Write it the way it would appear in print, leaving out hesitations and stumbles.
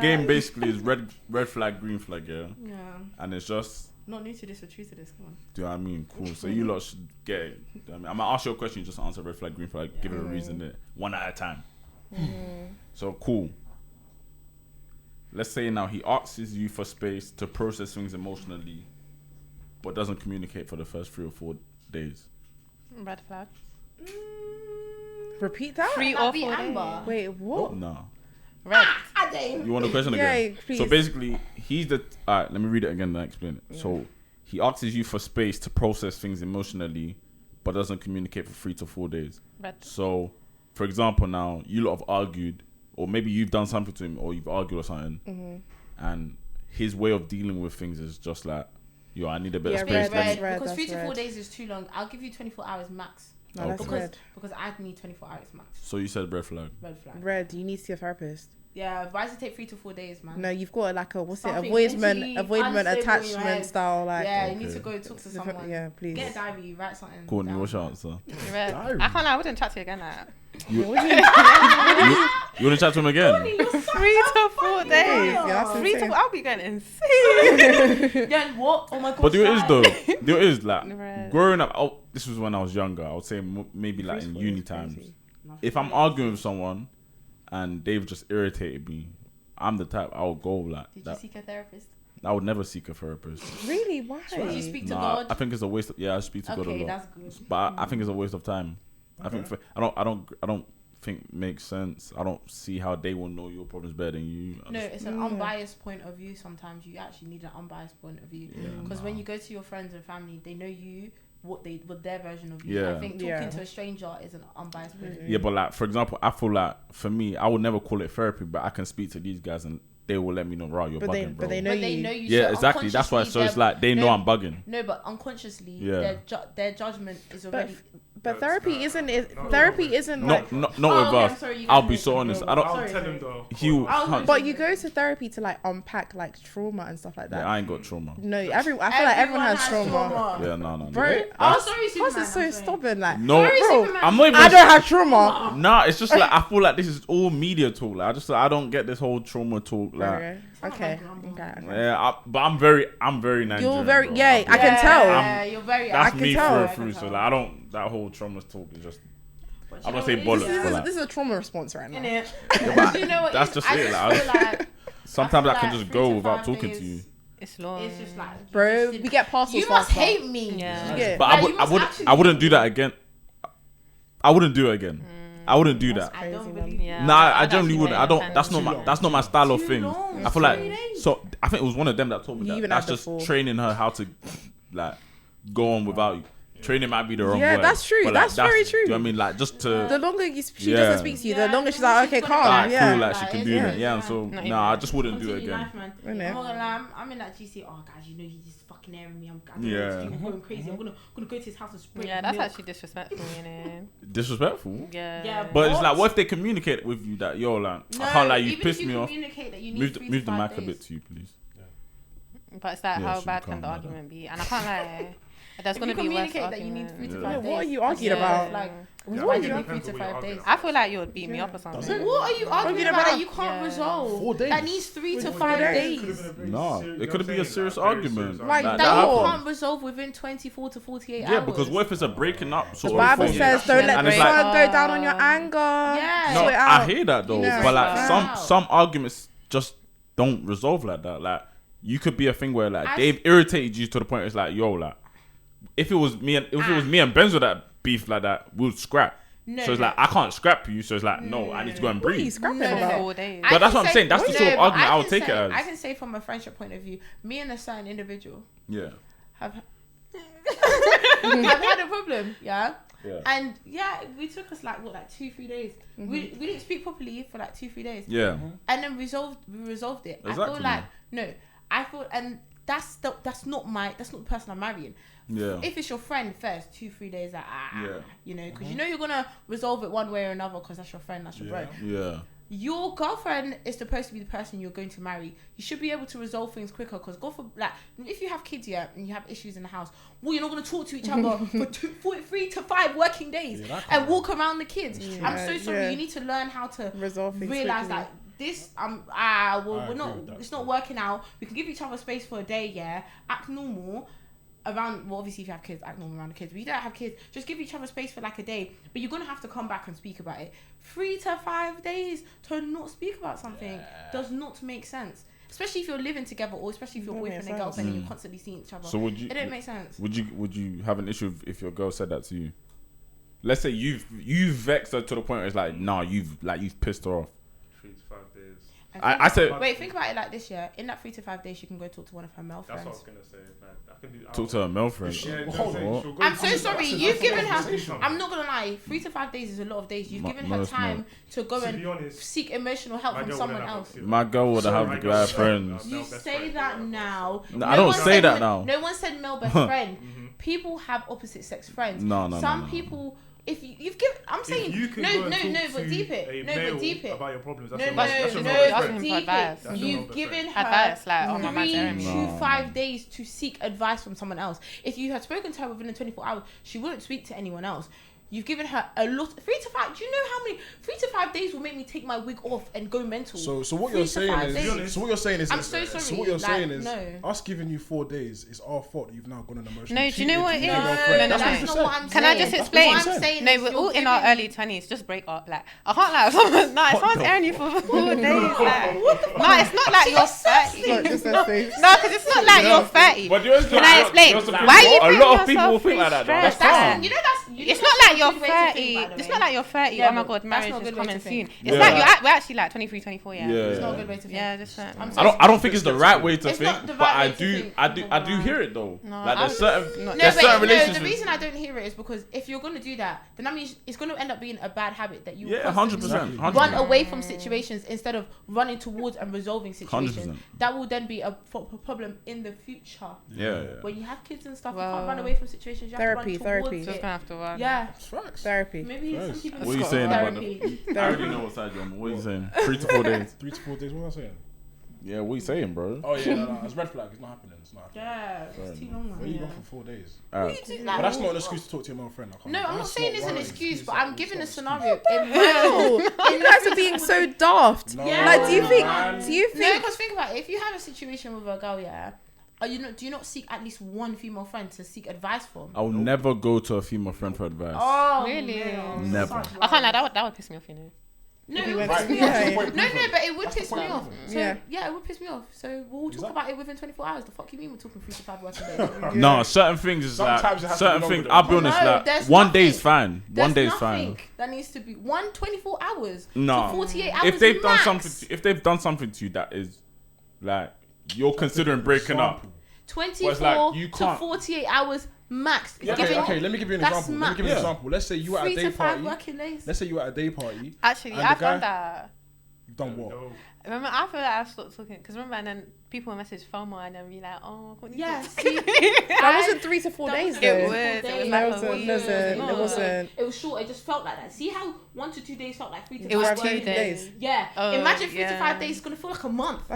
game basically is red flag, green flag, yeah? Yeah. And it's just... Not new to this or true to this, come on. Do you know what I mean? Cool. So you lot should get it. I mean, I'm going to ask you a question, you just answer red flag, green flag, give it a reason there. One at a time. So cool. Let's say now he asks you for space to process things emotionally, but doesn't communicate for the first 3 or 4 days. Red flag. Repeat that? 3 or 4 days. Wait, what? No. Red. You want the question again? Please. So basically, he's the... Alright, let me read it again and explain it. Yeah. So he asks you for space to process things emotionally, but doesn't communicate for 3 to 4 days. Red. So, for example, now, you lot have argued, or maybe you've done something to him, or you've argued or something, and his way of dealing with things is just like, yo, I need a bit of space. Because 3 to 4 days is too long. I'll give you 24 hours max. No, that's red. Because I need 24 hours max. So you said red flag. Red flag. Red, you need to see a therapist. Yeah, why does it take 3 to 4 days, man? No, you've got like a Something avoidment unstable in your attachment head. style, like you need to go talk to someone. Yeah, please. Get a diary, write something. Courtney, down. what's your answer? Red. I can't lie, I wouldn't chat to you again like that. You want to chat to him again? 3 to 4 days. Yeah, 3 to 4, I'll be going insane. Yeah, what? Oh my god. But there is though. There is like Red. growing up. This was when I was younger. I would say maybe like in uni times. If I'm arguing with someone and they've just irritated me, I'm the type I would go like. Did you seek a therapist? I would never seek a therapist. Really? Why? Did you speak to God? I think it's a waste. I speak to God a lot. Okay, that's good. But I think it's a waste of time. I think I don't think it makes sense. I don't see how they will know your problems better than you. No, it's an unbiased point of view. Sometimes you actually need an unbiased point of view because when you go to your friends and family, they know you what their version of you. I think talking to a stranger is an unbiased point of view. Yeah, but like for example, I feel like for me, I would never call it therapy, but I can speak to these guys and they will let me know, right, you're bugging, bro. But they know you. Yeah, so exactly. That's why. So it's like they know I'm bugging. No, but unconsciously, their judgment is already. But therapy isn't like... Not with us. I'll be so honest. I don't... I'll tell him though. But you go to therapy to like unpack like trauma and stuff like that. Yeah, I ain't got trauma. No, I feel like everyone has trauma. Yeah, no. Bro, sorry, Superman. This is so stubborn. Like, no, bro, I'm not even... I don't have trauma. Nah, it's just like I feel like this is all media talk. Like I don't get this whole trauma talk. Like, okay. Yeah, but I'm very Nigerian. You're very bro. I can tell. Yeah, you're very. That's me tell. through. So like I don't. That whole trauma talk is just. I'm not saying bollocks. This is a trauma response right now. Yeah, but you know what? That's just it. Like, sometimes I can just go without talking to you. It's long. It's just like, bro, we get parcels. You must hate me. Yeah. But I wouldn't do that again. I wouldn't do it again. I wouldn't do that. I don't believe. Yeah. Nah, I generally wouldn't. I don't. That's not my style of thing. I feel like so. I think it was one of them that told me that. That's just training her how to like go on without you. Training might be the wrong word. Yeah, that's true. Like, that's very true. Do you know what I mean? Like just to. The longer she doesn't speak to you, the longer she's like, okay, calm. Cool, like she can do that. Yeah, and so I just wouldn't do it again. I'm not gonna lie. I'm in that GC. Oh, guys, you know he's just fucking airing me. I'm going crazy. I'm gonna go to his house and spray. Yeah, that's actually disrespectful, you know. Disrespectful? Yeah. But it's like, what if they communicate with you that yo, like, I can't like you pissed me off. Move the mic a bit to you, please. But it's like, how bad can the argument be? And I can't lie. There's going to be worse that you need 3 to 5 days. What are you arguing about? Like, why do you need 3 to 5 days? I feel like you would beat me up or something. What are you arguing about that you can't resolve? 4 days. That needs 3 to 5 days. No, it could be a serious argument. Like that you can't resolve within 24 to 48 hours. Yeah, because what if it's a breaking up sort the of Bible thing? says don't let the sun go down on your anger. Yeah. No, I hear that though, Yeah. but like some arguments just don't resolve like that. Like you could be a thing where like they've irritated you to the point it's like, yo, like if it was me and Benzo that beef like that, we'll scrap. So it's like I can't scrap you. So it's like no, I need to go and breathe. Scrapping about 4 days. But that's what I'm saying. That's the sort of argument I would take it as. I can say from a friendship point of view, me and a certain individual have had a problem. Yeah. And we took us like 2-3 days. We didn't speak properly for like 2-3 days. Yeah. And then we resolved it. Exactly. I feel like and that's not the person I'm marrying. Yeah. If it's your friend first, 2-3 days, you know, because you know you're gonna resolve it one way or another because that's your friend, that's your bro. Yeah. Your girlfriend is supposed to be the person you're going to marry. You should be able to resolve things quicker because if you have kids and you have issues in the house, you're not going to talk to each other for 3 to 5 working days and walk around the kids. I'm so sorry. You need to learn how to resolve things realize quickly. that this we're not. It's not working out. We can give each other space for a day. Yeah, act normal. Around, well, obviously if you have kids, act normal around the kids, but you don't have kids, just give each other space for like a day, but you're gonna have to come back and speak about it. 3 to 5 days to not speak about something does not make sense, especially if you're living together, or especially if you're boyfriend and girlfriend and you're constantly seeing each other. So it don't make sense. Would you have an issue if your girl said that to you? Let's say you've vexed her to the point where it's like, nah, you've pissed her off. 3 to 5 days. I said, wait, think about it like this, yeah. In that 3 to 5 days, she can go talk to one of her male friends. That's what I was gonna say. Talk to her male friend. I'm so sorry. You've given her. I'm not gonna lie. 3 to 5 days is a lot of days. You've given her time to go and seek emotional help from someone else. My girl would have guy friends. You say that now. I don't say that now. No one said male best friend. People have opposite sex friends. No. Some people. If you've given, I'm saying but deep it. About your problems. You've given her advice, like, 3 to 5 days to seek advice from someone else. If you had spoken to her within the 24 hours, she wouldn't speak to anyone else. You've given her a lot. 3 to 5. Do you know how many 3 to 5 days will make me take my wig off and go mental? So what you're saying is. So what you're saying is. I'm so sorry. So what you're saying is. Us giving you 4 days is our fault that you've now gone on emotion. No, do you know what it is? No, that's not what I'm saying. Can I just explain? What I'm saying no, we're all in our early 20s. Just break up. Like, I can't lie. If someone's airing you for 4 days. Like, no, it's not like you're 30. No, because it's not like you're 30. Can I explain? Why are you? A lot of people think like that. That's fine. You know that's. It's not like you're 30. It's not like you're 30. Yeah, oh my god, marriage is coming soon. It's like we're actually like 23, 24. Yeah. It's not a good way to think. Yeah, just. I don't think it's the right way to think, but I do hear it though. No, like there's certain No, relationships. the reason I don't hear it is because if you're gonna do that, then that means it's gonna end up being a bad habit that you 100%. run away from situations instead of running towards and resolving situations. 100%. That will then be a problem in the future. Yeah. When you have kids and stuff, you can't run away from situations. You have Therapy. to run towards Just it. gonna have to work. Yeah. Therapy. Maybe some people. What are you saying about therapy? I already know what side you're on. What are you saying? 3 to 4 days. 3 to 4 days. What am I saying? Yeah, what are you saying, bro? Oh yeah, no, it's red flag. It's not happening. Yeah, it's too long. Where you gone for 4 days? But that's not an excuse to talk to your male friend. No, I'm not saying it's an excuse, but I'm giving a scenario. You guys are being so daft. Like, do you think? No, because think about it. If you have a situation with a girl, yeah. Do you not seek at least one female friend to seek advice from? I'll never go to a female friend for advice. Oh, really? Never. I can't lie. That would piss me off, you know. No, but it would piss me off. So, yeah, it would piss me off. So we'll talk about it within 24 hours. The fuck you mean we're talking 3 to 5 working days? No, certain things is like certain things. I'll be honest, like 1 day is fine. 1 day is fine. That needs to be 24 hours. No, to 48 hours. If they've done something to you that is like you're considering breaking up. 24 to 48 hours max. Yeah, okay, let me give you an example. Let's say you were at a day party. Let's say you were at a day party. Actually, I've done that. You've done what? Remember, I feel like I've stopped talking because remember, and then people will message FOMO and then be like, "Oh, yes." That wasn't 3 to 4 days. It wasn't. It was short. It just felt like that. See how 1 to 2 days felt like 3 to 5 It was 2 days. Yeah. Imagine 3 to 5 days is gonna feel like a month.